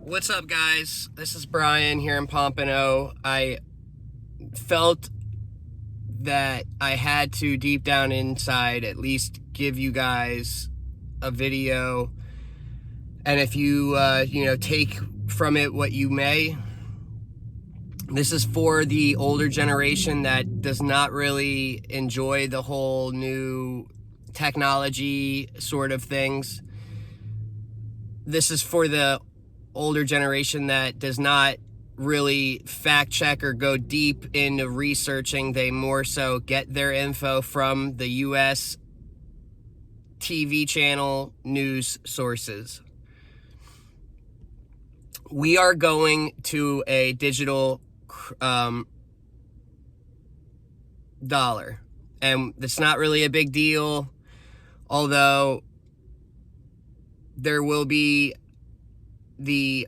What's up, guys? This is Brian here in Pompano. I felt that I had to, deep down inside, at least give you guys a video. And if you, take from it what you may. This is for the older generation that does not really enjoy the whole new technology sort of things. This is for the older generation that does not really fact check or go deep into researching. They more so get their info from the US TV channel news sources. We are going to a digital dollar, and it's not really a big deal, although there will be they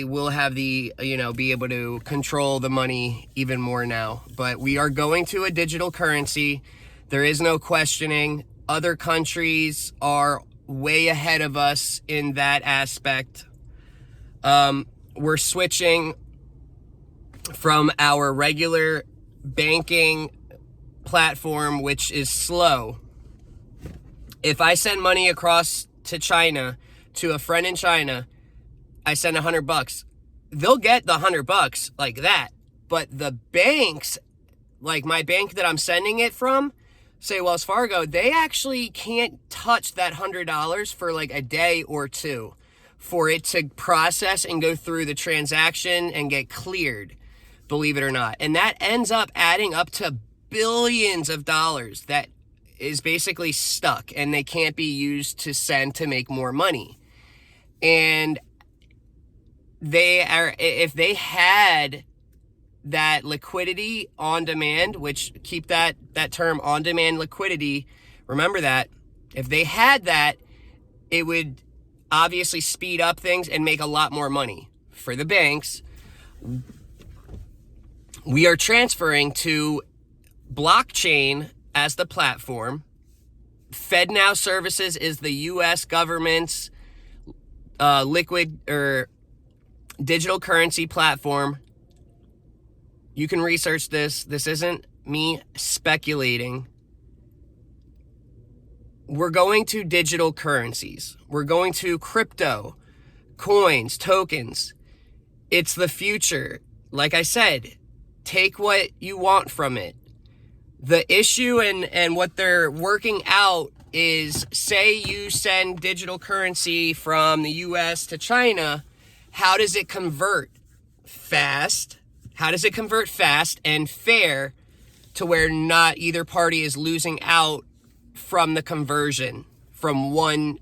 will have be able to control the money even more now. But we are going to a digital currency. There is no questioning. Other countries are way ahead of us in that aspect. We're switching from our regular banking platform, which is slow. If I send money across to China, to a friend in China, I send $100. They'll get the $100 like that. But the banks, like my bank that I'm sending it from, say Wells Fargo, they actually can't touch that $100 for like a day or two for it to process and go through the transaction and get cleared, believe it or not. And that ends up adding up to billions of dollars that is basically stuck, and they can't be used to send to make more money. And if they had that liquidity on demand, which keep that term on demand liquidity, remember that. If they had that, it would obviously speed up things and make a lot more money for the banks. We are transferring to blockchain as the platform. FedNow Services is the US government's liquid or digital currency platform. You can research this. This isn't me speculating. We're going to digital currencies. We're going to crypto, coins, tokens. It's the future. Like I said, take what you want from it. The issue and what they're working out is, say you send digital currency from the US to China, how does it convert fast? How does it convert fast and fair to where not either party is losing out from the conversion from one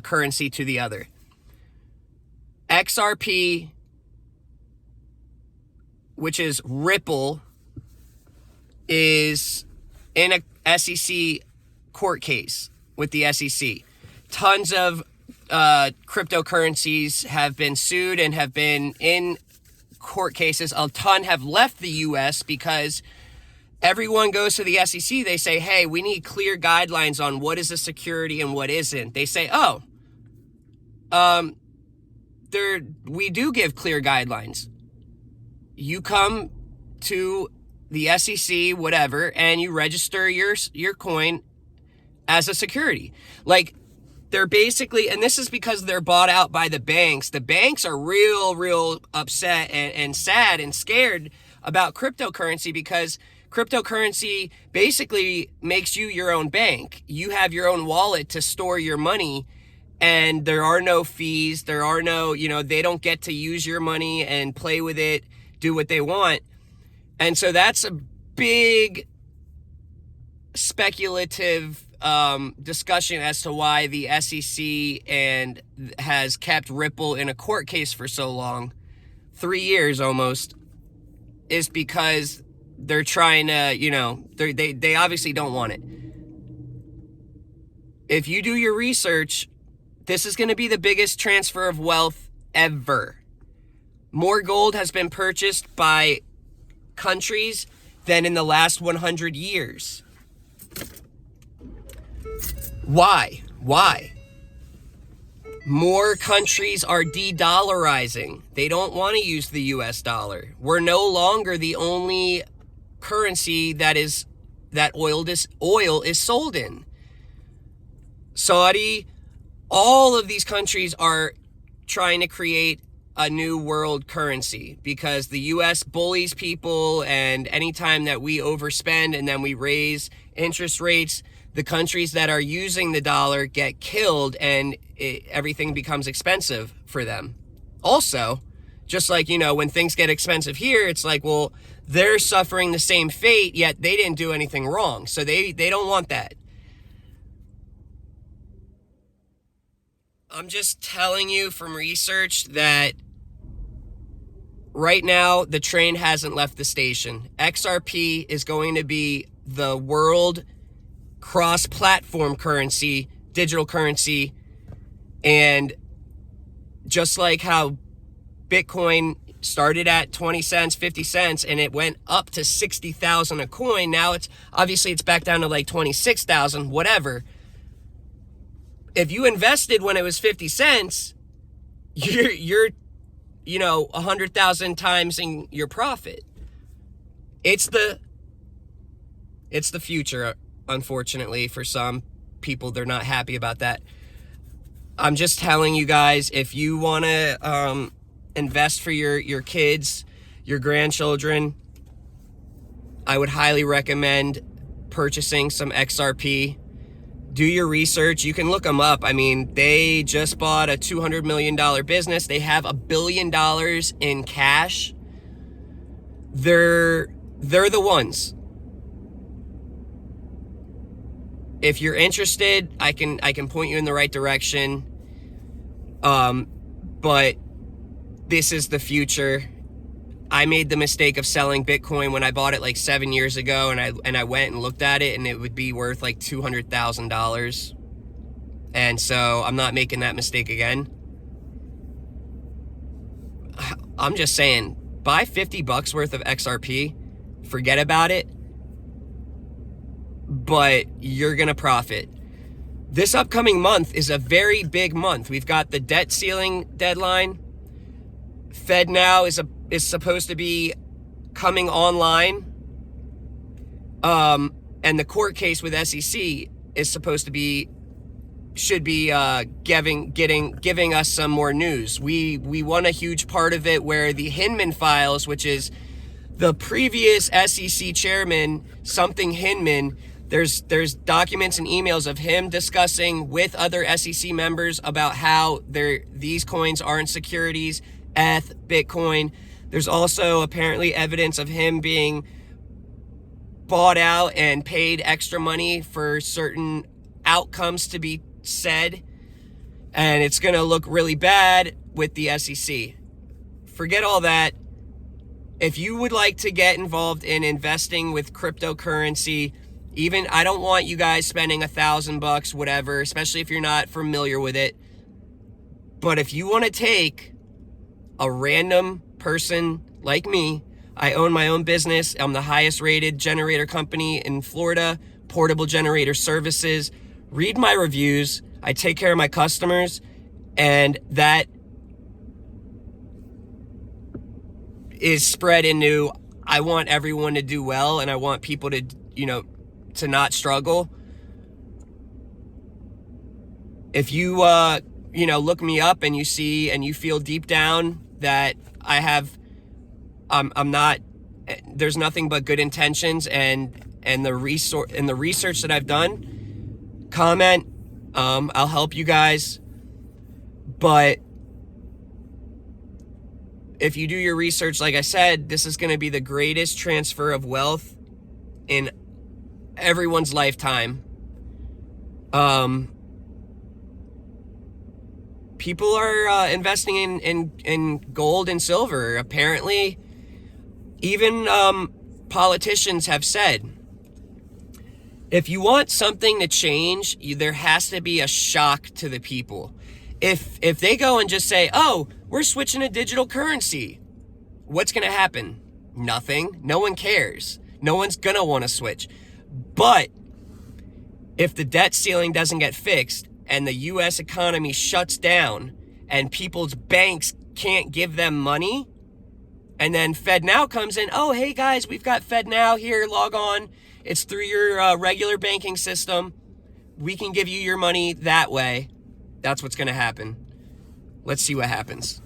currency to the other? XRP, which is Ripple, is in a SEC court case with the SEC. Tons of cryptocurrencies have been sued and have been in court cases. A ton have left the US because everyone goes to the SEC. They say, hey, we need clear guidelines on what is a security and what isn't. They say, we do give clear guidelines. You come to the SEC, whatever, and you register your coin as a security. Like, they're basically, and this is because they're bought out by the banks. The banks are real upset and sad and scared about cryptocurrency because cryptocurrency basically makes you your own bank. You have your own wallet to store your money, and there are no fees. There are no, they don't get to use your money and play with it, do what they want. And so that's a big speculative discussion as to why the SEC has kept Ripple in a court case for so long, 3 years almost, is because they're trying to, they obviously don't want it. If you do your research, this is going to be the biggest transfer of wealth ever. More gold has been purchased by countries than in the last 100 years. Why? More countries are de-dollarizing. They don't want to use the US dollar. We're no longer the only currency that oil is sold in. Saudi, all of these countries are trying to create a new world currency because the US bullies people, and anytime that we overspend and then we raise interest rates, the countries that are using the dollar get killed, and everything becomes expensive for them. Also, just like, when things get expensive here, it's like, well, they're suffering the same fate, yet they didn't do anything wrong. So they don't want that. I'm just telling you from research that right now the train hasn't left the station. XRP is going to be the world cross-platform currency, digital currency, and just like how Bitcoin started at 20 cents, 50 cents, and it went up to 60,000 a coin. Now it's back down to like 26,000, whatever. If you invested when it was 50 cents, you're 100,000 times in your profit. It's the future, unfortunately, for some people. They're not happy about that. I'm just telling you guys, if you want to invest for your kids, your grandchildren, I would highly recommend purchasing some XRP. Do your research. You can look them up. I mean, they just bought a $200 million business. They have $1 billion in cash. They're the ones. If you're interested, I can point you in the right direction. But this is the future. I made the mistake of selling Bitcoin when I bought it like 7 years ago, and I went and looked at it, and it would be worth like $200,000. And so I'm not making that mistake again. I'm just saying, buy $50 worth of XRP, forget about it, but you're gonna profit. This upcoming month is a very big month. We've got the debt ceiling deadline. Fed now is supposed to be coming online. And the court case with SEC is should be giving us some more news. We won a huge part of it where the Hinman files, which is the previous SEC chairman, something Hinman, there's documents and emails of him discussing with other SEC members about how these coins aren't securities, ETH, Bitcoin. There's also apparently evidence of him being bought out and paid extra money for certain outcomes to be said. And it's going to look really bad with the SEC. Forget all that. If you would like to get involved in investing with cryptocurrency, I don't want you guys spending $1,000, whatever, especially if you're not familiar with it. But if you want to take a random person like me, I own my own business. I'm the highest rated generator company in Florida, Portable Generator Services. Read my reviews. I take care of my customers, and that is spread into, I want everyone to do well, and I want people to, to not struggle. If you, look me up and you see and you feel deep down that I'm not, there's nothing but good intentions and the research that I've done, comment. I'll help you guys. But if you do your research, like I said, this is going to be the greatest transfer of wealth in everyone's lifetime. People are investing in gold and silver. Apparently, even politicians have said, if you want something to change, there has to be a shock to the people. If they go and just say, oh, we're switching to digital currency, what's going to happen? Nothing. No one cares. No one's going to want to switch. But if the debt ceiling doesn't get fixed and the US economy shuts down and people's banks can't give them money, and then FedNow comes in, oh, hey guys, we've got FedNow here, log on. It's through your regular banking system. We can give you your money that way. That's what's going to happen. Let's see what happens.